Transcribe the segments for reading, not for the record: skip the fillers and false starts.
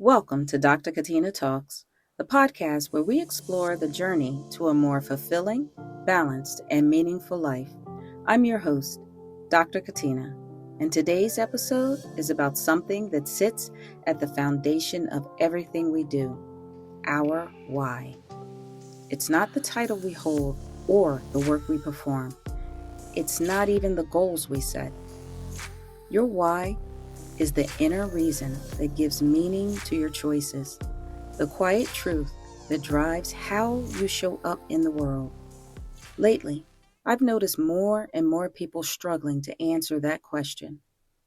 Welcome to Dr. Katina Talks, the podcast where we explore the journey to a more fulfilling, balanced, and meaningful life. I'm your host, Dr. Katina, and today's episode is about something that sits at the foundation of everything we do, our why. It's not the title we hold or the work we perform. It's not even the goals we set. Your why is the inner reason that gives meaning to your choices, the quiet truth that drives how you show up in the world. Lately, I've noticed more and more people struggling to answer that question.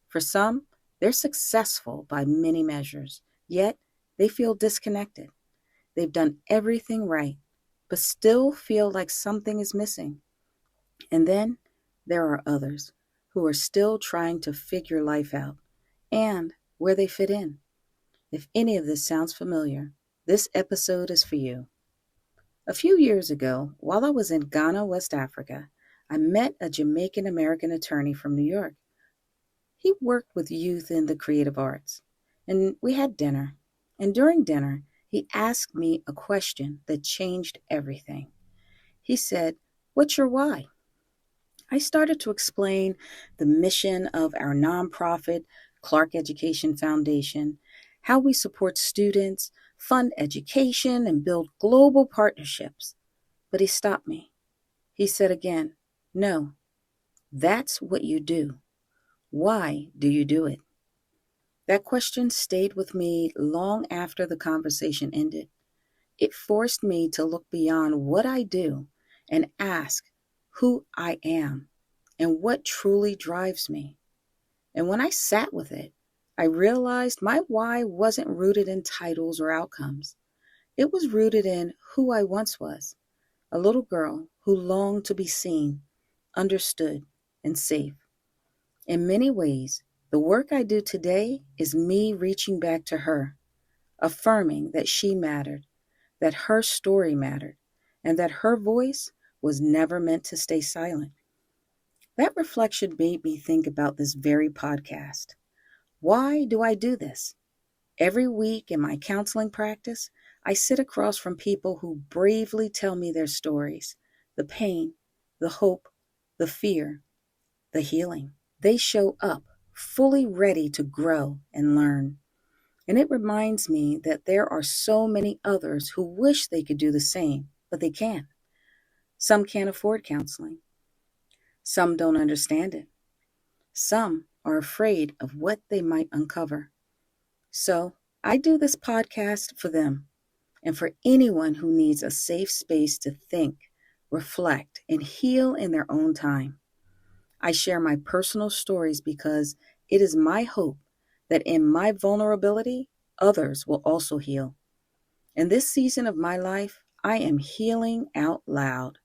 For some, they're successful by many measures, yet they feel disconnected. They've done everything right, but still feel like something is missing. And then there are others who are still trying to figure life out and where they fit in. If any of this sounds familiar, this episode is for you. A few years ago, while I was in Ghana, West Africa, I met a Jamaican American attorney from New York. He worked with youth in the creative arts, and we had dinner. And during dinner, he asked me a question that changed everything. He said, "What's your why?" I started to explain the mission of our nonprofit, Clarke Education Foundation, how we support students, fund education, and build global partnerships. But he stopped me. He said again, "No, that's what you do. Why do you do it?" That question stayed with me long after the conversation ended. It forced me to look beyond what I do and ask who I am and what truly drives me. And when I sat with it, I realized my why wasn't rooted in titles or outcomes. It was rooted in who I once was, a little girl who longed to be seen, understood, and safe. In many ways, the work I do today is me reaching back to her, affirming that she mattered, that her story mattered, and that her voice was never meant to stay silent. That reflection made me think about this very podcast. Why do I do this? Every week in my counseling practice, I sit across from people who bravely tell me their stories, the pain, the hope, the fear, the healing. They show up fully ready to grow and learn. And it reminds me that there are so many others who wish they could do the same, but they can't. Some can't afford counseling. Some don't understand it. Some are afraid of what they might uncover. So I do this podcast for them and for anyone who needs a safe space to think, reflect, and heal in their own time. I share my personal stories because it is my hope that in my vulnerability, others will also heal. In this season of my life, I am healing out loud.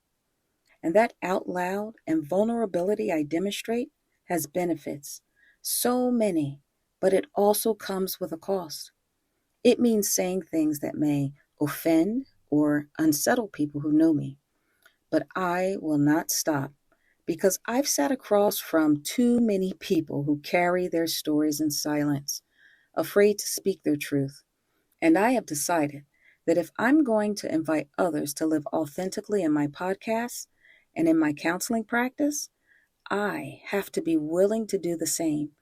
And that out loud and vulnerability I demonstrate has benefits, so many, but it also comes with a cost. It means saying things that may offend or unsettle people who know me. But I will not stop because I've sat across from too many people who carry their stories in silence, afraid to speak their truth. And I have decided that if I'm going to invite others to live authentically in my podcast and in my counseling practice, I have to be willing to do the same,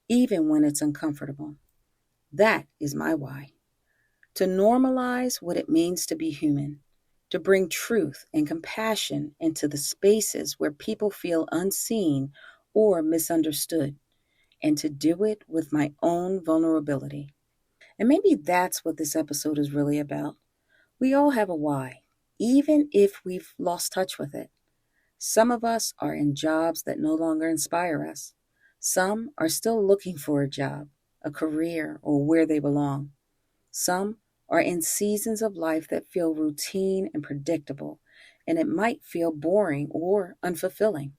even when it's uncomfortable. That is my why. To normalize what it means to be human, to bring truth and compassion into the spaces where people feel unseen or misunderstood, and to do it with my own vulnerability. And maybe that's what this episode is really about. We all have a why, even if we've lost touch with it. Some of us are in jobs that no longer inspire us. Some are still looking for a job, a career, or where they belong. Some are in seasons of life that feel routine and predictable, and it might feel boring or unfulfilling.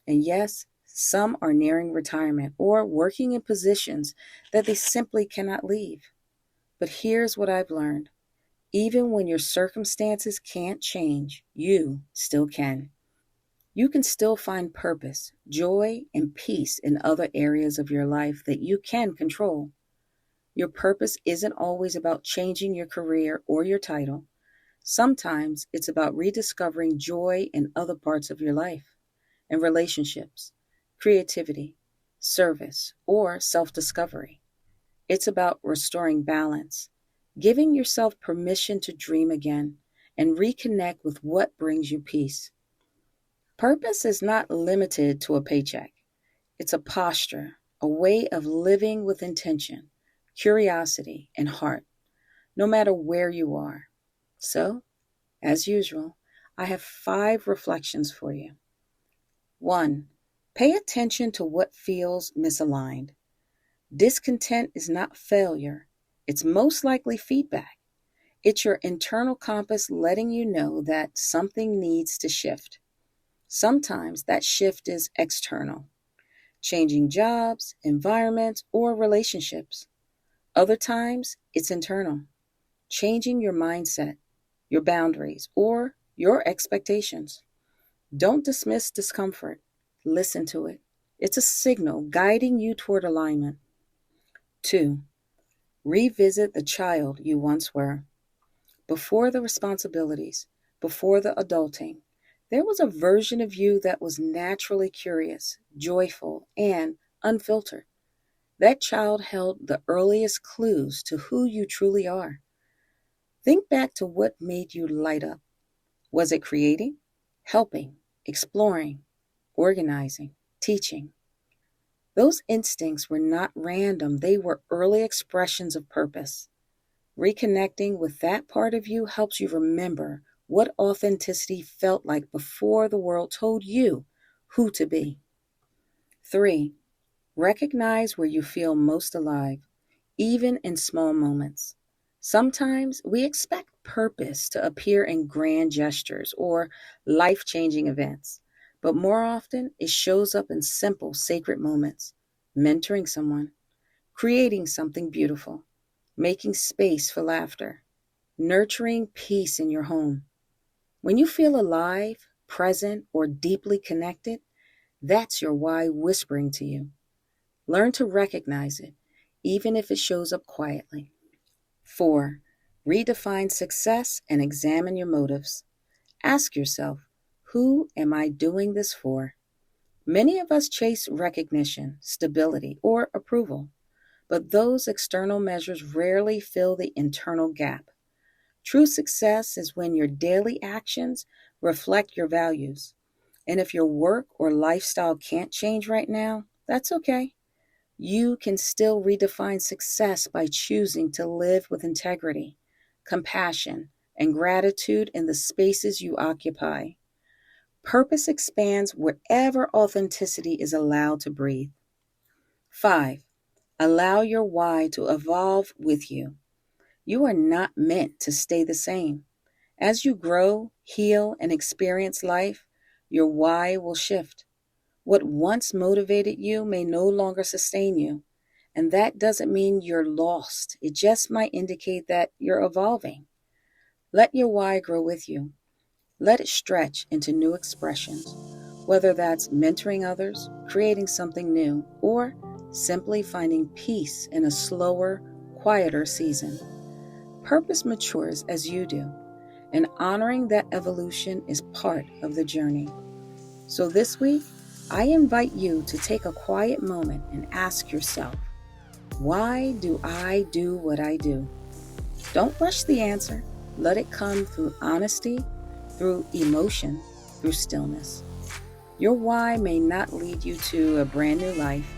And yes, some are nearing retirement or working in positions that they simply cannot leave. But here's what I've learned. Even when your circumstances can't change, you still can. You can still find purpose, joy, and peace in other areas of your life that you can control. Your purpose isn't always about changing your career or your title. Sometimes it's about rediscovering joy in other parts of your life, in relationships, creativity, service, or self discovery. It's about restoring balance, giving yourself permission to dream again, and reconnect with what brings you peace. Purpose is not limited to a paycheck. It's a posture, a way of living with intention, curiosity, and heart, no matter where you are. So, as usual, I have 5 reflections for you. 1. Pay attention to what feels misaligned. Discontent is not failure, it's most likely feedback. It's your internal compass letting you know that something needs to shift. Sometimes that shift is external, changing jobs, environments, or relationships. Other times it's internal, changing your mindset, your boundaries, or your expectations. Don't dismiss discomfort. Listen to it. It's a signal guiding you toward alignment. 2. Revisit the child you once were. Before the responsibilities, before the adulting, there was a version of you that was naturally curious, joyful, and unfiltered. That child held the earliest clues to who you truly are. Think back to what made you light up. Was it creating, helping, exploring, organizing, teaching? Those instincts were not random, they were early expressions of purpose. Reconnecting with that part of you helps you remember what authenticity felt like before the world told you who to be. 3. Recognize where you feel most alive, even in small moments. Sometimes we expect purpose to appear in grand gestures or life-changing events, but more often it shows up in simple, sacred moments: mentoring someone, creating something beautiful, making space for laughter, nurturing peace in your home. When you feel alive, present, or deeply connected, that's your why whispering to you. Learn to recognize it, even if it shows up quietly. 4. Redefine success and examine your motives. Ask yourself, who am I doing this for? Many of us chase recognition, stability, or approval, but those external measures rarely fill the internal gap. True success is when your daily actions reflect your values. And if your work or lifestyle can't change right now, that's okay. You can still redefine success by choosing to live with integrity, compassion, and gratitude in the spaces you occupy. Purpose expands wherever authenticity is allowed to breathe. 5. Allow your why to evolve with you. You are not meant to stay the same. As you grow, heal, and experience life, your why will shift. What once motivated you may no longer sustain you. And that doesn't mean you're lost. It just might indicate that you're evolving. Let your why grow with you. Let it stretch into new expressions, whether that's mentoring others, creating something new, or simply finding peace in a slower, quieter season. Purpose matures as you do, and honoring that evolution is part of the journey. So this week, I invite you to take a quiet moment and ask yourself, why do I do what I do? Don't rush the answer. Let it come through honesty, through emotion, through stillness. Your why may not lead you to a brand new life,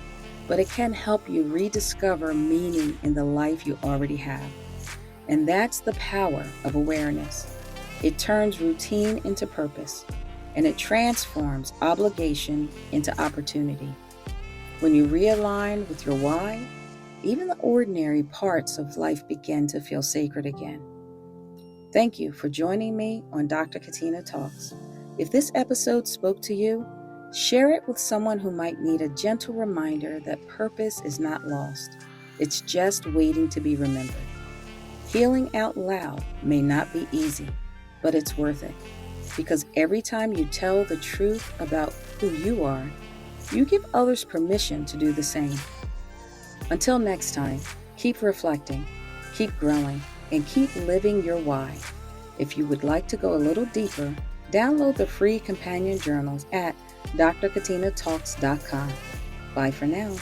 but it can help you rediscover meaning in the life you already have. And that's the power of awareness. It turns routine into purpose, and it transforms obligation into opportunity. When you realign with your why, even the ordinary parts of life begin to feel sacred again. Thank you for joining me on Dr. Katina Talks. If this episode spoke to you, share it with someone who might need a gentle reminder that purpose is not lost. It's just waiting to be remembered. Healing out loud may not be easy, but it's worth it. Because every time you tell the truth about who you are, you give others permission to do the same. Until next time, Keep reflecting, keep growing, and keep living your why. If you would like to go a little deeper, download the free companion journals at drkatinatalks.com. Bye for now.